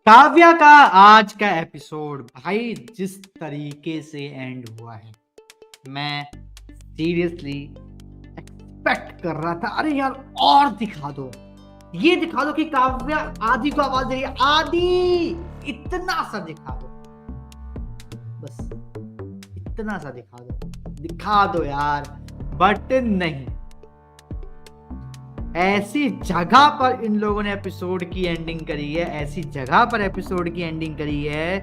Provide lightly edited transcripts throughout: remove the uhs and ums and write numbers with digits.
काव्या का आज का एपिसोड भाई जिस तरीके से एंड हुआ है, मैं सीरियसली एक्सपेक्ट कर रहा था। अरे यार और दिखा दो, ये दिखा दो कि काव्या आदि को आवाज दे रही है, आदि इतना सा दिखा दो, बस इतना सा दिखा दो यार। बट नहीं, ऐसी जगह पर इन लोगों ने एपिसोड की एंडिंग करी है, ऐसी जगह पर एपिसोड की एंडिंग करी है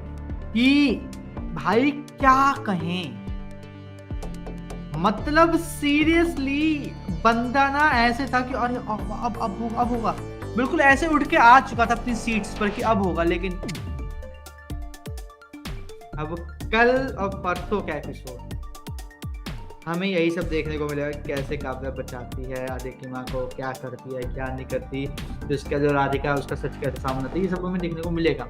कि भाई क्या कहें। मतलब सीरियसली बंदा ना ऐसे था कि अरे अब होगा, बिल्कुल ऐसे उठ के आ चुका था अपनी सीट्स पर कि अब होगा। लेकिन अब कल और परसों का एपिसोड हमें यही सब देखने को मिलेगा, कैसे काव्या बचाती है आदि की माँ को, क्या करती है क्या नहीं करती, तो इसका जो राधिका है उसका सच कैसे सामने आता है, ये सब हमें देखने को मिलेगा।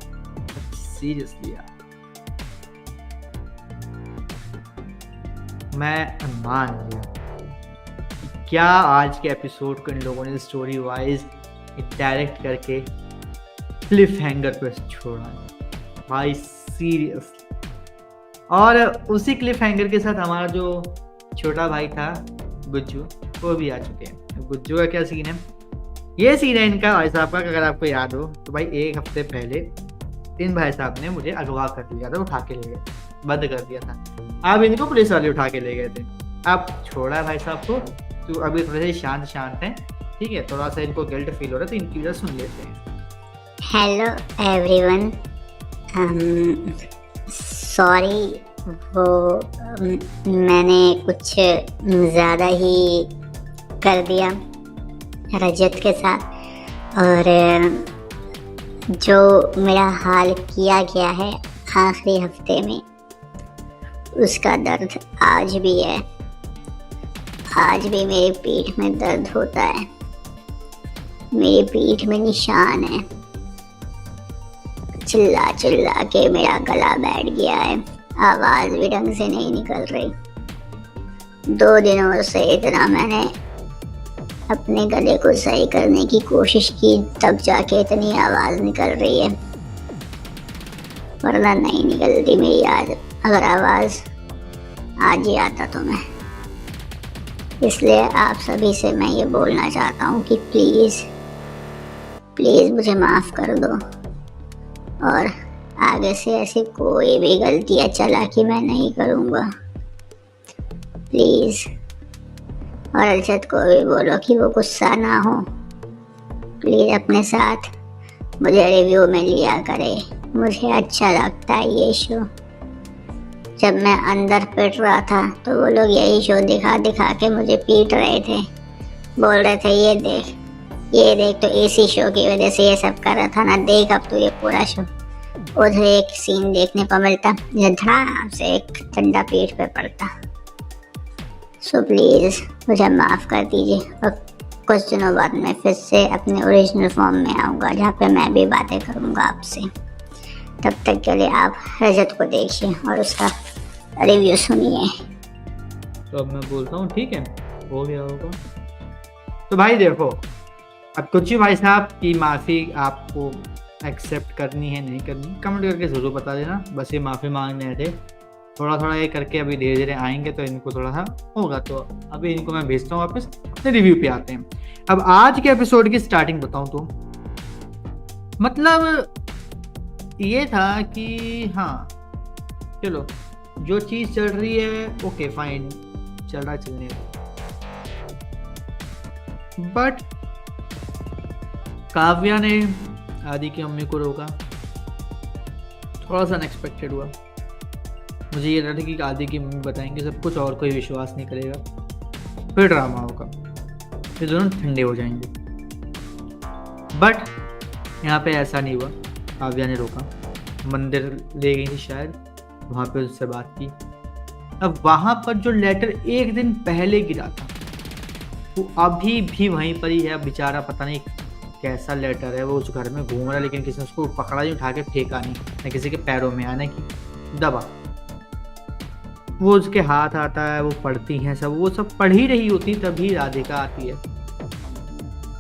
सीरियसली यार मैं मान लिया क्या आज के एपिसोड को इन लोगों ने स्टोरी वाइज डायरेक्ट करके क्लिफ हैंगर पे छोड़ा है भाई, सीरियसली। और उसी क्लिफ हैंगर के साथ हमारा जो छोटा भाई था गुज्जू, वो भी आ चुके हैं। गुज्जू का क्या सीन है, ये सीन है इनका भाई साहब का, अगर आपको याद हो तो भाई एक हफ्ते पहले इन भाई साहब ने मुझे अगवा कर लिया था, उठा के ले गए, बंद कर दिया था। अब इनको पुलिस वाले उठा के ले गए थे। अब छोड़ा भाई साहब को, तो अभी थोड़े से शांत हैं, ठीक है, थोड़ा सा इनको गिल्ट फील हो रहा है, तो इनकी वजह सुन लेते हैं। हेलो एवरीवन, सॉरी वो मैंने कुछ ज़्यादा ही कर दिया रजत के साथ, और जो मेरा हाल किया गया है आखिरी हफ्ते में, उसका दर्द आज भी है। आज भी मेरी पीठ में दर्द होता है, मेरी पीठ में निशान है। चिल्ला चिल्ला के मेरा गला बैठ गया है, आवाज़ भी ढंग से नहीं निकल रही। 2 दिनों से इतना मैंने अपने गले को सही करने की कोशिश की, तब जाके इतनी आवाज़ निकल रही है, वरना नहीं निकलती मेरी आज। अगर आवाज़ आज ही आता तो मैं, इसलिए आप सभी से मैं ये बोलना चाहता हूँ कि प्लीज़ मुझे माफ़ कर दो, और आगे से ऐसी कोई भी गलती या चालाकी मैं नहीं करूँगा, प्लीज़। और अर्शद को भी बोलो कि वो गुस्सा ना हो, प्लीज़ अपने साथ मुझे रिव्यू में लिया करे। मुझे अच्छा लगता है ये शो। जब मैं अंदर पिट रहा था तो वो लोग यही शो दिखा दिखा के मुझे पीट रहे थे, बोल रहे थे ये देख तो इसी शो की वजह से ये सब कर रहा था ना, देख अब तो ये पूरा शो। उधर एक सीन देखने को मिलता जब धड़ाम से एक ठंडा पीठ पे पड़ता। सो प्लीज़ मुझे माफ़ कर दीजिए, और कुछ दिनों बाद मैं फिर से अपने ओरिजिनल फॉर्म में आऊँगा, जहाँ पे मैं भी बातें करूँगा आपसे। तब तक के लिए आप रजत को देखिए और उसका रिव्यू सुनिए। तो अब मैं बोलता हूँ, ठीक है, हो गया होगा। तो भाई देखो, अब कुछ भाई साहब की माफ़ी आपको एक्सेप्ट करनी है नहीं करनी, कमेंट करके ज़रूर बता देना। बस ये माफ़ी मांगने थे, थोड़ा थोड़ा ये करके अभी धीरे धीरे आएंगे तो इनको थोड़ा सा होगा। तो अभी इनको मैं भेजता हूँ वापस, अपने रिव्यू पे आते हैं। अब आज के एपिसोड की स्टार्टिंग बताऊँ तो मतलब ये था कि हाँ चलो, जो चीज़ चल रही है ओके फाइन, चल रहा चलने, बट काव्या ने आदि की मम्मी को रोका, थोड़ा सा अनएक्सपेक्टेड हुआ। मुझे ये लगा कि आदि की मम्मी बताएंगे सब कुछ और कोई विश्वास नहीं करेगा, फिर ड्रामा होगा, फिर दोनों ठंडे हो जाएंगे। बट यहाँ पे ऐसा नहीं हुआ। काव्या ने रोका, मंदिर ले गई थी शायद, वहाँ पे उससे बात की। अब वहाँ पर जो लेटर एक दिन पहले गिरा था वो अभी भी वहीं पर ही है। बेचारा पता नहीं कैसा लेटर है, वो उस घर में घूम रहा है, लेकिन किसी ने उसको पकड़ा नहीं, उठा के फेंका नहीं, न किसी के पैरों में आने की दबा। वो उसके हाथ आता है, वो पढ़ती हैं सब, वो सब पढ़ ही रही होती, तभी राधिका आती है,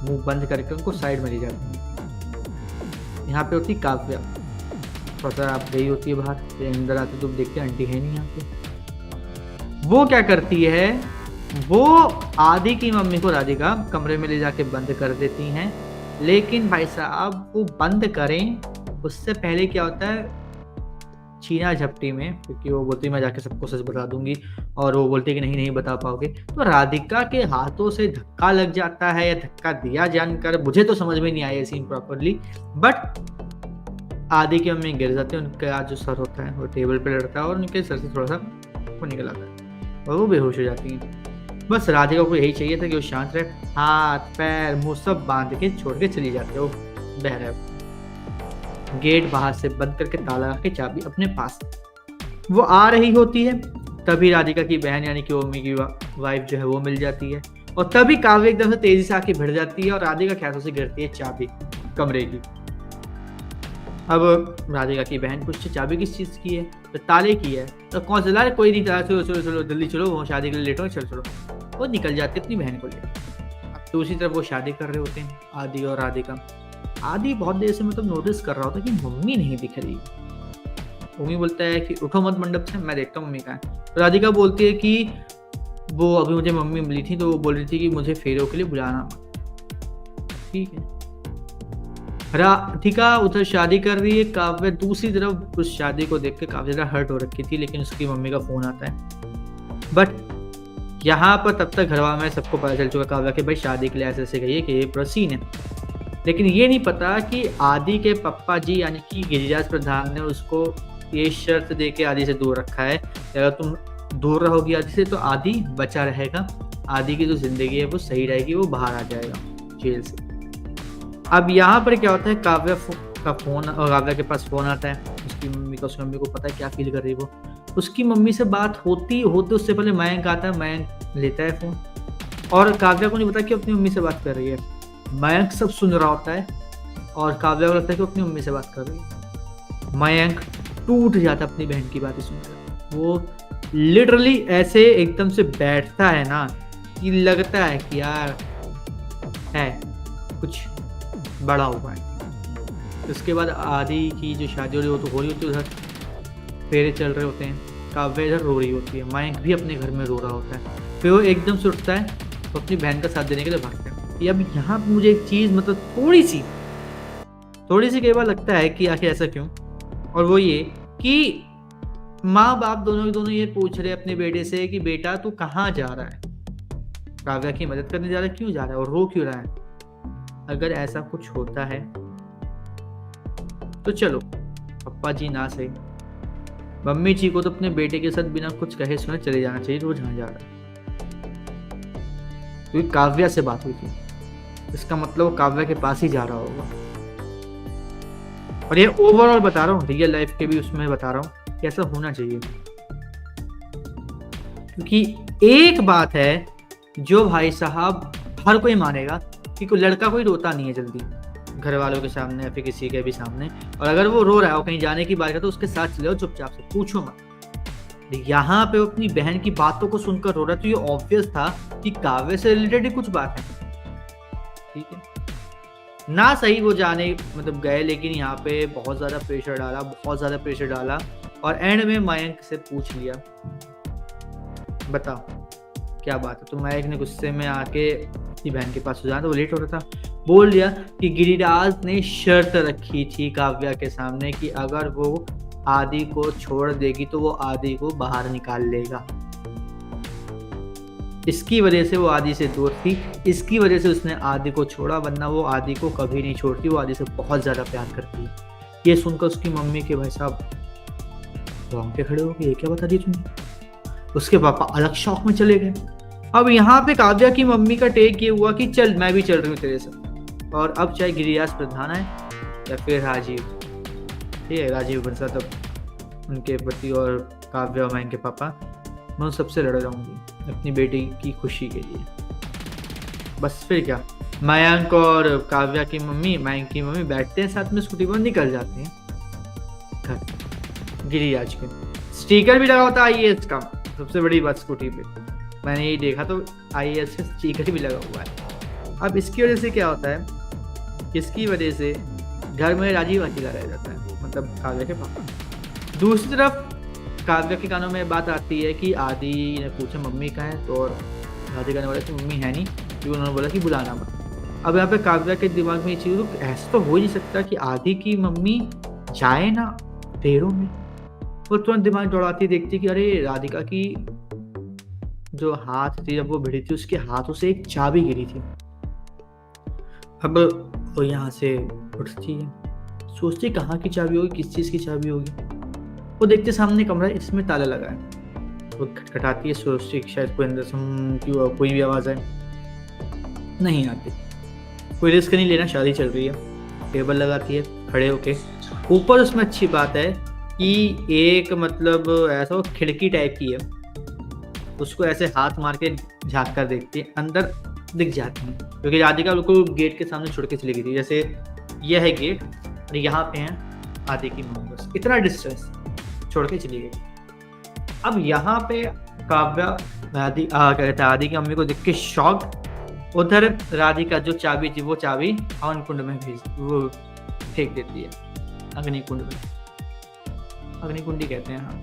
मुंह बंद करके उनको साइड में ले जाती है। यहाँ पे होती काव्या, थोड़ा सा आप गई होती है बाहर, फिर अंदर आते तो देखते हैं आंटी है नहीं यहाँ पे। वो क्या करती है, वो आदि की मम्मी को राधिका कमरे में ले जाके बंद कर देती हैं। लेकिन भाई साहब वो बंद करें उससे पहले क्या होता है, छीना झपटी में, क्योंकि वो बोलती है मैं जाके सबको सच बता दूंगी, और वो बोलती है कि नहीं नहीं बता पाओगे, तो राधिका के हाथों से धक्का लग जाता है या धक्का दिया जानकर, मुझे तो समझ में नहीं आया सीन प्रॉपरली, बट आदि की मम्मी गिर जाते हैं, उनका जो सर होता है वो टेबल पे लड़ता है और उनके सर से थोड़ा सा वो निकल आता है और वो बेहोश हो जाती हैं। बस राधिका को यही चाहिए था कि वो शांत रहे, हाथ पैर मुंह सब बांध के छोड़ के चली जाती है, वो बह रहा है। गेट बाहर से बंद करके ताला लगा के चाबी अपने पास, वो आ रही होती है, तभी राधिका की बहन यानी कि मम्मी की वाइफ जो है वो मिल जाती है, और तभी काव्य एकदम से तेजी से आके भिड़ जाती है और राधिका के हाथों से गिरती है चाबी कमरे की। अब राधिका की बहन पूछती चाबी किस चीज की है, तो ताले की है, तो कौन चला रहे, कोई नहीं चला, चलो चलो चलो जल्दी चलो, वो शादी के लिए लेट हो, चलो चलो, वो निकल जाती है अपनी बहन को लेकर। दूसरी तरफ वो शादी कर रहे होते हैं आदि और राधिका। आदि बहुत देर से मतलब नोटिस कर रहा होता है कि मम्मी नहीं दिख रही। मम्मी बोलता है कि उठो मत मंडप से, मैं देखता हूँ मम्मी का है। तो राधिका बोलती है कि वो अभी मुझे मम्मी मिली थी तो वो बोल रही थी कि मुझे फेरों के लिए बुलाना मत। ठीक है, राधिका उधर शादी कर रही है, काव्य दूसरी तरफ उस शादी को देख के काफी ज्यादा हर्ट हो रखी थी, लेकिन उसकी मम्मी का फोन आता है। बट यहाँ पर तब तक घरवा में सबको पता चल चुका काव्य कि भाई शादी के लिए ऐसे ऐसे गई है कि ये पूरा सीन है, लेकिन ये नहीं पता कि आदि के पप्पा जी यानी कि गिरिराज प्रधान ने उसको ये शर्त दे के आदि से दूर रखा है कि अगर तुम दूर रहोगी आदि से तो आदि बचा रहेगा, आदि की जो जिंदगी है वो सही रहेगी, वो बाहर आ जाएगा जेल से। अब यहाँ पर क्या होता है, काव्य का फोन और काव्य के पास फोन आता है उसकी मम्मी का। उसकी मम्मी को पता है क्या फील कर रही है वो, उसकी मम्मी से बात होती उससे पहले मयंक आता है, मयंक लेता है फोन और काव्य को नहीं पता कि अपनी मम्मी से बात कर रही है। मयंक सब सुन रहा होता है और काव्य को लगता है कि अपनी मम्मी से बात कर रही है। मयंक टूट जाता है अपनी बहन की बातें सुनकर, वो लिटरली ऐसे एकदम से बैठता है ना कि लगता है कि यार है कुछ बड़ा हुआ है। उसके बाद आदि की जो शादी हो रही होती है, उधर फेरे चल रहे होते हैं, काव्य इधर रो रही होती है, मयंक भी अपने घर में रो रहा होता है। फिर वो एकदम से उठता है तो अपनी बहन का साथ देने के लिए भागता है। अब यहाँ पे मुझे एक चीज मतलब थोड़ी सी कई बार लगता है कि आखिर ऐसा क्यों, और वो ये कि माँ बाप दोनों ये पूछ रहे अपने बेटे से कि बेटा तू कहाँ जा रहा है, काव्या की मदद करने जा रहा है, क्यों जा रहा है और रो क्यों रहा है। अगर ऐसा कुछ होता है तो चलो पप्पा जी ना सही, मम्मी जी को तो अपने बेटे के साथ बिना कुछ कहे सुने चले जाना चाहिए वो जहाँ जा रहा है, क्योंकि काव्या से बात हुई थी, इसका मतलब वो काव्या के पास ही जा रहा होगा। और ये ओवरऑल बता रहा हूँ, रियल लाइफ के भी उसमें बता रहा हूँ कि ऐसा होना चाहिए। क्योंकि एक बात है जो भाई साहब हर कोई मानेगा कि कोई लड़का कोई रोता नहीं है जल्दी घर वालों के सामने या फिर किसी के भी सामने, और अगर वो रो रहा है और कहीं जाने की बात है तो उसके साथ चले जाओ चुपचाप से, पूछो मत। यहाँ पे वो अपनी बहन की बातों को सुनकर रो रहा है तो ये ऑब्वियस था कि काव्य से रिलेटेड ही कुछ बात है। ठीक है ना, सही वो जाने मतलब गए, लेकिन यहाँ पे बहुत ज्यादा प्रेशर डाला और एंड में मयंक से पूछ लिया बताओ क्या बात है। तो मयंक ने गुस्से में आके अपनी बहन के पास जाना, तो वो लेट हो रहा था, बोल दिया कि गिरिराज ने शर्त रखी थी काव्या के सामने कि अगर वो आदि को छोड़ देगी तो वो आदि को बाहर निकाल लेगा। इसकी वजह से वो आदि से दूर थी, इसकी वजह से उसने आदि को छोड़ा, वरना वो आदि को कभी नहीं छोड़ती, वो आदि से बहुत ज्यादा प्यार करती है। ये सुनकर उसकी मम्मी के भाई साहब रोंगटे खड़े हो गए, ये क्या बता दिया तुमने। उसके पापा अलग शौक में चले गए। अब यहाँ पे काव्या की मम्मी का टेक ये हुआ कि चल मैं भी चल रही हूँ तेरे से, और अब चाहे गिरिराज प्रधान है या फिर राजीव, ठीक है राजीव बंसा, तब उनके पति और काव्या और मयंक के पापा, मैं उन सबसे लड़ रहूँगी अपनी बेटी की खुशी के लिए। बस फिर क्या, मयंक और काव्या की मम्मी मयंक की मम्मी बैठते हैं साथ में स्कूटी पर, निकल जाते हैं घर। गिरिराज के स्टिकर भी लगा होता है IAS का, सबसे बड़ी बात स्कूटी पे मैंने यही देखा, तो IAS का स्टिकर भी लगा हुआ है। अब इसकी वजह से क्या होता है, इसकी वजह से घर में राजीव अकेला रह जाता है, मतलब काव्या के पापा। दूसरी तरफ काव्या के कानों में बात आती है कि आदि ने पूछा मम्मी कहाँ है, तो राधिका ने बोला कि मम्मी है नहीं, क्योंकि उन्होंने बोला कि बुलाना मत। अब यहाँ पे काव्या के दिमाग में ये चीज़, तो ऐसा तो हो ही नहीं सकता कि आदि की मम्मी जाए ना पैरों में। वो तुरंत दिमाग दौड़ाती देखती कि अरे राधिका की जो हाथ थी जब वो भिड़ी थी उसके हाथों से एक चाबी गिरी थी। अब वो यहाँ से उठती है, सोचती कहाँ की चाबी होगी, किस चीज़ की चाबी होगी। वो देखते सामने कमरा है, इसमें ताला लगा है। वो खटखटाती है, सोचती कि शायद कोई अंदर से क्यों कोई भी आवाज़ आए, नहीं आती। कोई रिस्क नहीं लेना, शादी चल रही है। टेबल लगाती है खड़े होके। ऊपर उसमें अच्छी बात है कि एक मतलब ऐसा वो खिड़की टाइप की है, उसको ऐसे हाथ मार के झाँक कर देखती है, अंदर दिख जाती है, क्योंकि राधिका बिल्कुल गेट के सामने छोड़ के चली गई थी। जैसे यह है गेट और यहाँ पे हैं आदि की मम्मी, बस इतना डिस्टेंस छोड़ के चली गई। अब यहाँ पे काव्या कहता है आदि की मम्मी को देख के शॉक। उधर राधिका जो चाबी थी वो चाबी हवन कुंड में वो फेंक देती है, अग्निकुंड में। अग्निकुंडी कहते हैं, हाँ।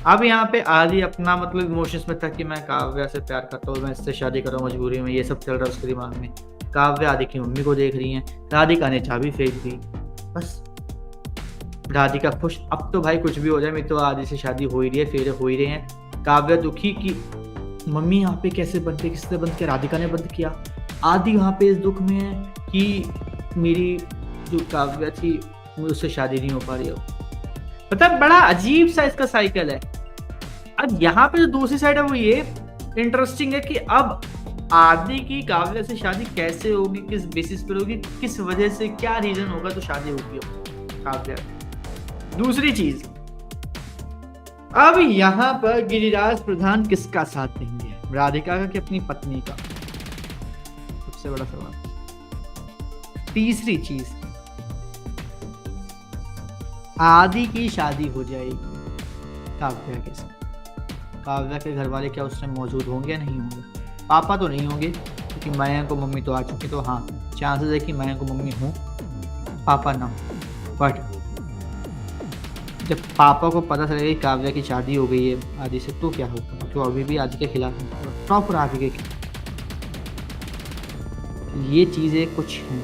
अब यहाँ पे आदि अपना मतलब इमोशंस में था कि मैं काव्या से प्यार करता हूँ, मैं इससे शादी कर रहा हूँ मजबूरी में, ये सब चल रहा है उसके दिमाग में। काव्या आदि की मम्मी को देख रही है, राधिका ने चाबी फेंक दी, बस राधिका खुश। अब तो भाई कुछ भी हो जाए, मेरी तो आदि से शादी हो ही रही है, फेरे हो ही रहे हैं। काव्या दुखी कि मम्मी यहाँ पे कैसे बंद किया, किसने बंद किया, राधिका ने बंद किया। आदि वहाँ पे इस दुख में है कि मेरी जो काव्या थी उससे शादी नहीं हो पा रही हो। मतलब बड़ा अजीब सा इसका साइकिल है। अब यहाँ पे जो दूसरी साइड है वो ये इंटरेस्टिंग है कि अब आदि की काव्या से शादी कैसे होगी, किस बेसिस पर होगी, किस वजह से, क्या रीजन होगा तो शादी होगी काव्या। दूसरी चीज, अब यहाँ पर गिरिराज प्रधान किसका साथ देंगे, राधिका का कि अपनी पत्नी का, सबसे बड़ा सवाल। तीसरी चीज, आदि की शादी हो जाएगी काव्या के साथ, काव्या के घर वाले क्या उस टाइम मौजूद होंगे या नहीं होंगे। पापा तो नहीं होंगे क्योंकि मयंक को मम्मी तो आ चुकी, तो हाँ चांसेस है कि मयंक को मम्मी हो, पापा ना हो। बट जब पापा को पता चलेगा कि काव्या की शादी हो गई है आदि से, तो क्या होगा, तो अभी भी आदि के खिलाफ है, प्रॉपर आदि के खिलाफ। ये चीज़ें कुछ हैं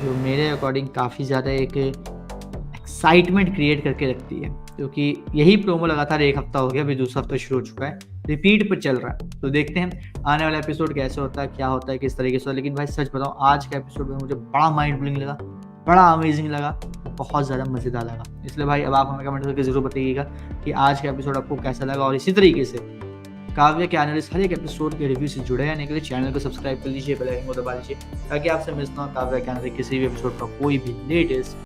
जो मेरे अकॉर्डिंग काफ़ी ज़्यादा एक एक्साइटमेंट क्रिएट करके रखती है, क्योंकि यही प्रोमो लगातार एक हफ्ता हो गया, अभी दूसरा हफ्ता शुरू हो चुका है, रिपीट पर चल रहा है। तो देखते हैं आने वाला एपिसोड कैसे होता है, क्या होता है, किस तरीके से। लेकिन भाई सच बताऊँ, आज का एपिसोड में मुझे बड़ा माइंड ब्लोइंग लगा, बड़ा अमेजिंग लगा, बहुत ज़्यादा मज़ेदार लगा। इसलिए भाई अब आप हमें कमेंट करके ज़रूर बताइएगा कि आज का एपिसोड आपको कैसा लगा। और इसी तरीके से काव्या के आने वाले हर एक एपिसोड के रिव्यू से जुड़े रहने के लिए चैनल को सब्सक्राइब कर लीजिए, बेल आइकन को दबा लीजिए, ताकि आपसे मिस ना हो काव्या के आने वाले किसी भी एपिसोड का कोई भी लेटेस्ट